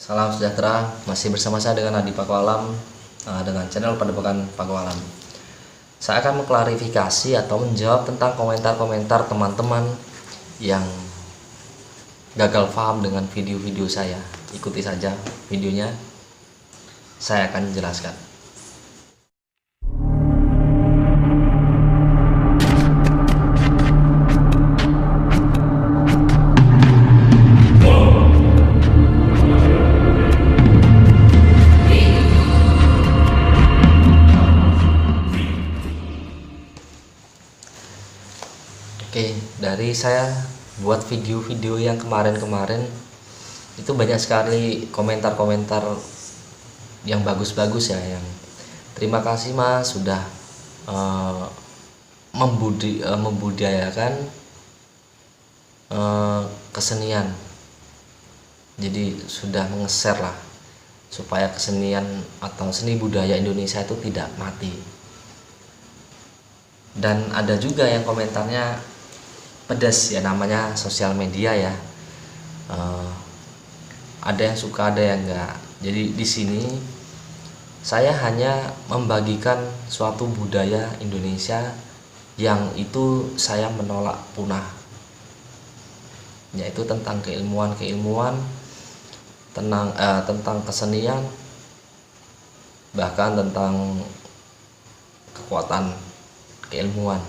Salam sejahtera, masih bersama saya dengan Adi Pakualam dengan channel Padepokan Pakualam. Saya akan mengklarifikasi atau menjawab tentang komentar-komentar teman-teman yang gagal paham dengan video-video saya. Ikuti saja videonya, saya akan menjelaskan. Oke, dari saya buat video-video yang kemarin-kemarin itu banyak sekali komentar-komentar yang bagus-bagus ya, yang terima kasih Mas sudah membudidayakan kesenian. Jadi sudah menge-share lah supaya kesenian atau seni budaya Indonesia itu tidak mati. Dan ada juga yang komentarnya pedas ya, namanya sosial media ya. Ada yang suka, ada yang enggak. Jadi di sini saya hanya membagikan suatu budaya Indonesia yang itu saya menolak punah, yaitu tentang keilmuan tentang kesenian, bahkan tentang kekuatan keilmuan.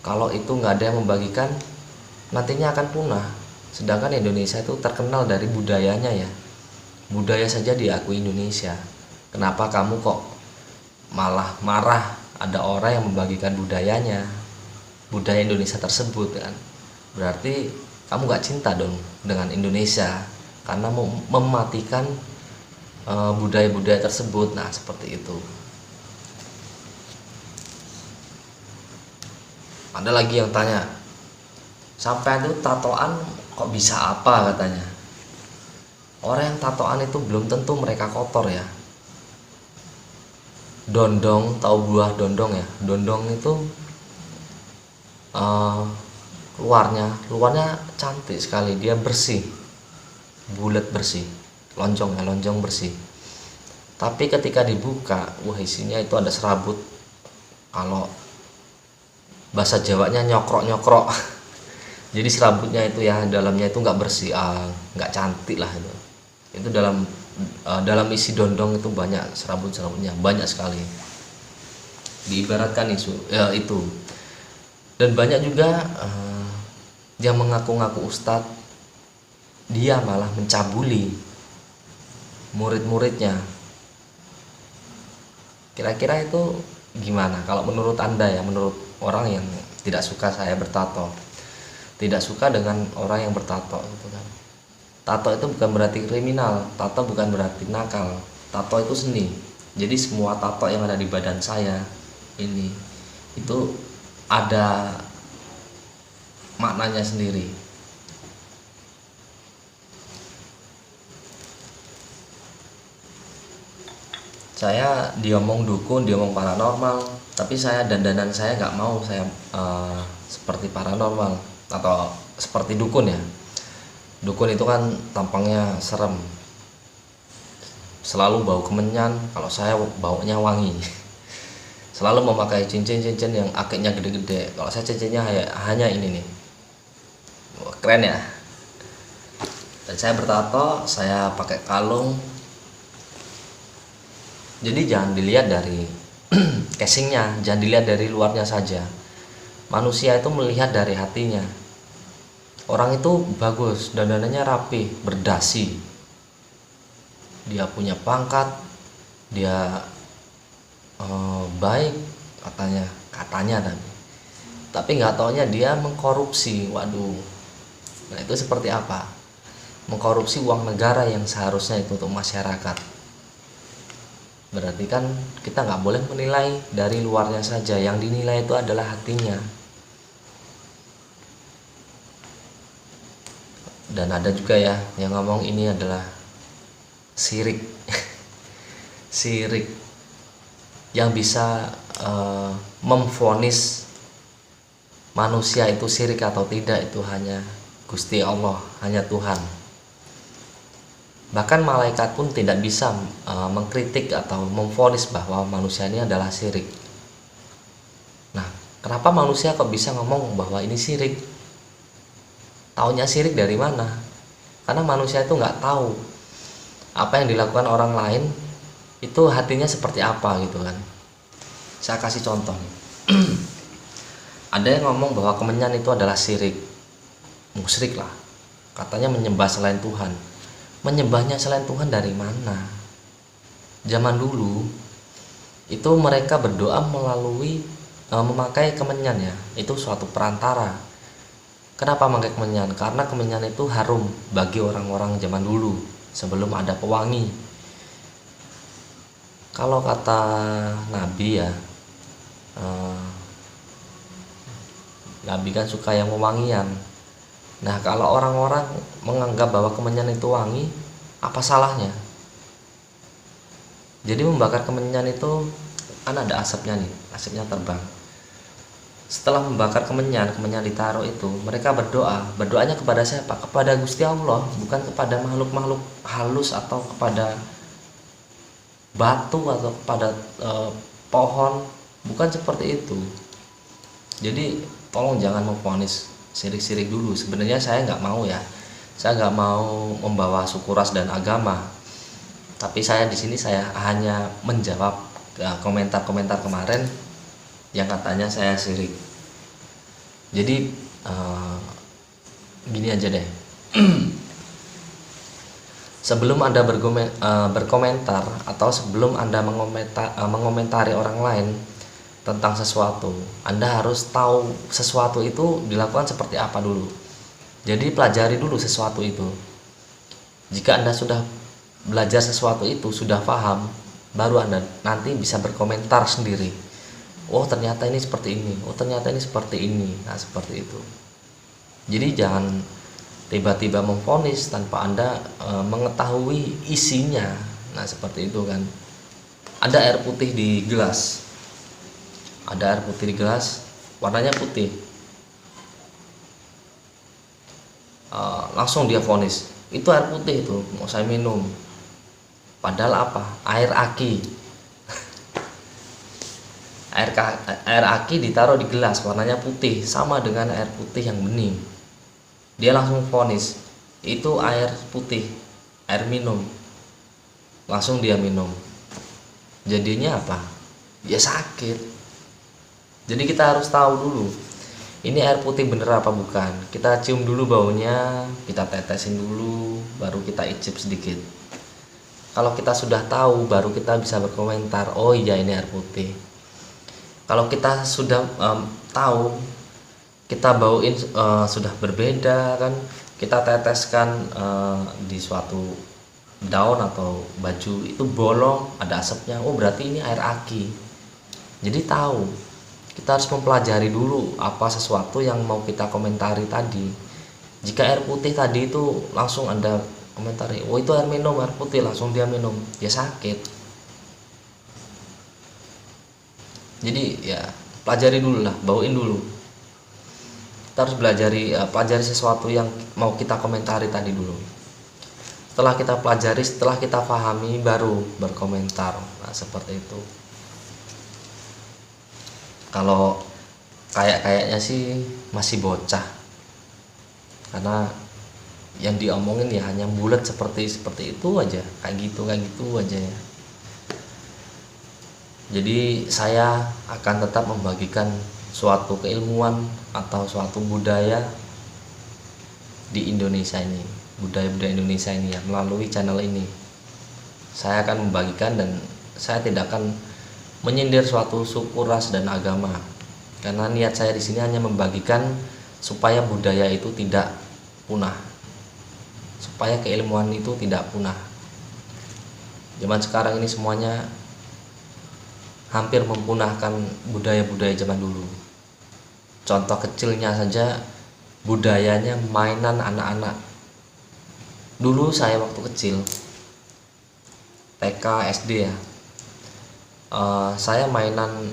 Kalau itu nggak ada yang membagikan, nantinya akan punah. Sedangkan Indonesia itu terkenal dari budayanya ya. Budaya saja diakui Indonesia. Kenapa kamu kok malah marah ada orang yang membagikan budayanya, budaya Indonesia tersebut kan? Berarti kamu nggak cinta dong dengan Indonesia karena mau mematikan budaya-budaya tersebut. Nah, seperti itu. Ada lagi yang tanya, sampai itu tatoan kok bisa apa katanya. Orang yang tatoan itu belum tentu mereka kotor ya. Dondong, tahu buah dondong ya? Dondong itu luarnya cantik sekali, dia bersih, bulat bersih, lonjong bersih. Tapi ketika dibuka, wah isinya itu ada serabut. Kalau bahasa Jawanya nyokrok. Jadi serabutnya itu ya, dalamnya itu nggak bersih, nggak cantik lah itu. Itu dalam isi dondong itu banyak serabutnya, banyak sekali. Diibaratkan itu. Dan banyak juga yang mengaku-ngaku ustadz, dia malah mencabuli murid-muridnya. Kira-kira itu gimana kalau menurut Anda ya, menurut orang yang tidak suka saya bertato, tidak suka dengan orang yang bertato gitu kan. Tato itu bukan berarti kriminal, tato bukan berarti nakal, tato itu seni. Jadi semua tato yang ada di badan saya ini itu ada maknanya sendiri. Saya diomong dukun, diomong paranormal, tapi saya dandanan saya nggak mau saya seperti paranormal atau seperti dukun ya. Dukun itu kan tampangnya serem, selalu bau kemenyan. Kalau saya baunya wangi. Selalu memakai cincin-cincin yang akiknya gede-gede. Kalau saya cincinnya hanya ini nih. Wah, keren ya. Dan saya bertato, saya pakai kalung. Jadi jangan dilihat dari casingnya, jangan dilihat dari luarnya saja. Manusia itu melihat dari hatinya. Orang itu bagus, dandanannya rapi, berdasi. Dia punya pangkat, dia baik katanya tapi nggak taunya dia mengkorupsi. Waduh, nah itu seperti apa? Mengkorupsi uang negara yang seharusnya itu untuk masyarakat. Berarti kan kita nggak boleh menilai dari luarnya saja, yang dinilai itu adalah hatinya. Dan ada juga ya yang ngomong ini adalah syirik. Syirik yang bisa memvonis manusia itu syirik atau tidak itu hanya Gusti Allah, hanya Tuhan. Bahkan malaikat pun tidak bisa mengkritik atau memvonis bahwa manusia ini adalah syirik. Nah, kenapa manusia kok bisa ngomong bahwa ini syirik? Taunya syirik dari mana? Karena manusia itu nggak tahu apa yang dilakukan orang lain itu hatinya seperti apa gitu kan. Saya kasih contoh nih. Ada yang ngomong bahwa kemenyan itu adalah syirik, musyrik lah, katanya menyembah selain Tuhan. Menyembahnya selain Tuhan dari mana? Zaman dulu itu mereka berdoa melalui memakai kemenyan ya, itu suatu perantara. Kenapa memakai kemenyan? Karena kemenyan itu harum bagi orang-orang zaman dulu sebelum ada pewangi. Kalau kata Nabi ya, Nabi kan suka yang mewangian. Nah, kalau orang-orang menganggap bahwa kemenyan itu wangi, apa salahnya? Jadi membakar kemenyan itu kan ada asapnya nih, asapnya terbang. Setelah membakar kemenyan ditaruh itu, mereka berdoanya kepada siapa? Kepada Gusti Allah, bukan kepada makhluk-makhluk halus atau kepada batu atau kepada pohon, bukan seperti itu. Jadi tolong jangan memvonis syirik-syirik dulu. Sebenarnya saya nggak mau ya, saya nggak mau membawa suku ras dan agama, tapi saya di sini saya hanya menjawab komentar-komentar kemarin yang katanya saya syirik. Jadi gini aja deh. Sebelum Anda berkomentar atau sebelum Anda mengomentari orang lain tentang sesuatu, Anda harus tahu sesuatu itu dilakukan seperti apa dulu. Jadi pelajari dulu sesuatu itu. Jika Anda sudah belajar sesuatu itu, sudah paham, baru Anda nanti bisa berkomentar sendiri. Oh, ternyata ini seperti ini. Oh, ternyata ini seperti ini. Nah, seperti itu. Jadi jangan tiba-tiba memvonis tanpa Anda mengetahui isinya. Nah, seperti itu kan. Ada air putih di gelas. Ada air putih di gelas, warnanya putih. Langsung dia vonis, itu air putih itu mau saya minum. Padahal apa? Air aki. Air aki ditaruh di gelas, warnanya putih, sama dengan air putih yang bening. Dia langsung vonis, itu air putih, air minum. Langsung dia minum. Jadinya apa? Ya sakit. Jadi kita harus tahu dulu, ini air putih bener apa bukan. Kita cium dulu baunya, kita tetesin dulu, baru kita icip sedikit. Kalau kita sudah tahu, baru kita bisa berkomentar, oh iya ini air putih. Kalau kita sudah tahu, kita bauin sudah berbeda kan, kita teteskan di suatu daun atau baju itu bolong, ada asapnya, oh berarti ini air aki. Jadi tahu. Kita harus mempelajari dulu apa sesuatu yang mau kita komentari tadi. Jika air putih tadi itu langsung Anda komentari, oh itu air minum, air putih, langsung dia minum, ya sakit. Jadi ya pelajari dulu lah, bauin dulu. Kita harus pelajari sesuatu yang mau kita komentari tadi dulu. Setelah kita pelajari, setelah kita pahami, baru berkomentar. Nah, seperti itu. Kalau kayaknya sih masih bocah, karena yang diomongin ya hanya bulat seperti itu aja, kayak gitu aja ya. Jadi saya akan tetap membagikan suatu keilmuan atau suatu budaya di Indonesia ini, budaya-budaya Indonesia ini ya, melalui channel ini. Saya akan membagikan dan saya tidak akan menyindir suatu suku, ras dan agama, karena niat saya di sini hanya membagikan supaya budaya itu tidak punah, supaya keilmuan itu tidak punah. Zaman sekarang ini semuanya hampir mempunahkan budaya-budaya zaman dulu. Contoh kecilnya saja, budayanya mainan anak-anak. Dulu saya waktu kecil TK SD ya, saya mainan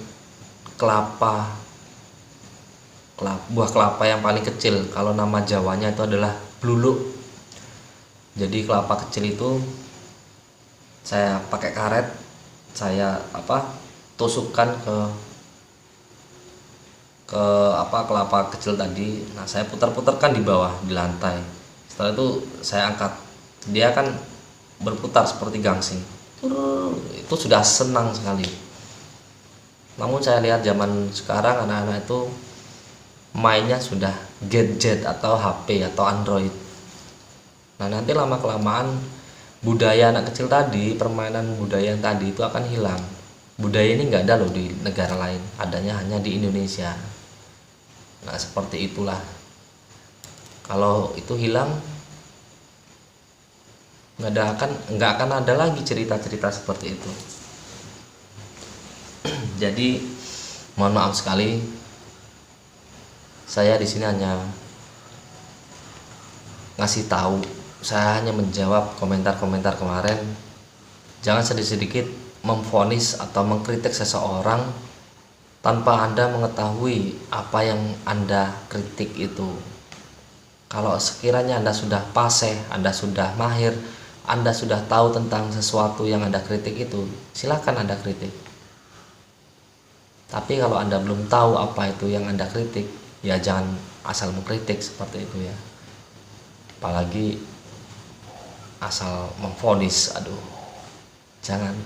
buah kelapa yang paling kecil, kalau nama Jawanya itu adalah bluluk. Jadi kelapa kecil itu saya pakai karet, saya tusukkan ke kelapa kecil tadi. Nah, saya putar-putarkan di bawah di lantai. Setelah itu saya angkat, dia kan berputar seperti gangsing. Itu sudah senang sekali. Namun saya lihat zaman sekarang anak-anak itu mainnya sudah gadget atau HP atau Android. Nah, nanti lama kelamaan budaya anak kecil tadi, permainan budaya yang tadi itu akan hilang. Budaya ini nggak ada loh di negara lain, adanya hanya di Indonesia. Nah, seperti itulah. Kalau itu hilang, nggak akan ada lagi cerita-cerita seperti itu. Jadi mohon maaf sekali, saya di sini hanya ngasih tahu, saya hanya menjawab komentar-komentar kemarin. Jangan sedikit-sedikit memvonis atau mengkritik seseorang tanpa Anda mengetahui apa yang Anda kritik itu. Kalau sekiranya Anda sudah fasih, Anda sudah mahir, Anda sudah tahu tentang sesuatu yang Anda kritik itu, silakan Anda kritik. Tapi kalau Anda belum tahu apa itu yang Anda kritik, ya jangan asal mengkritik seperti itu ya. Apalagi asal memvonis, aduh. Jangan.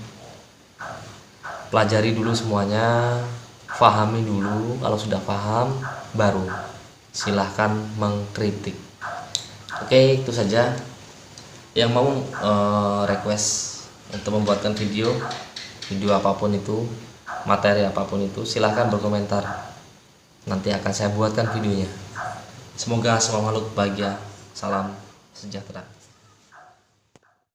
Pelajari dulu semuanya, pahami dulu. Kalau sudah paham, baru silahkan mengkritik. Oke, itu saja. Yang mau request untuk membuatkan video apapun itu, materi apapun itu, silahkan berkomentar. Nanti akan saya buatkan videonya. Semoga semua makhluk bahagia. Salam sejahtera.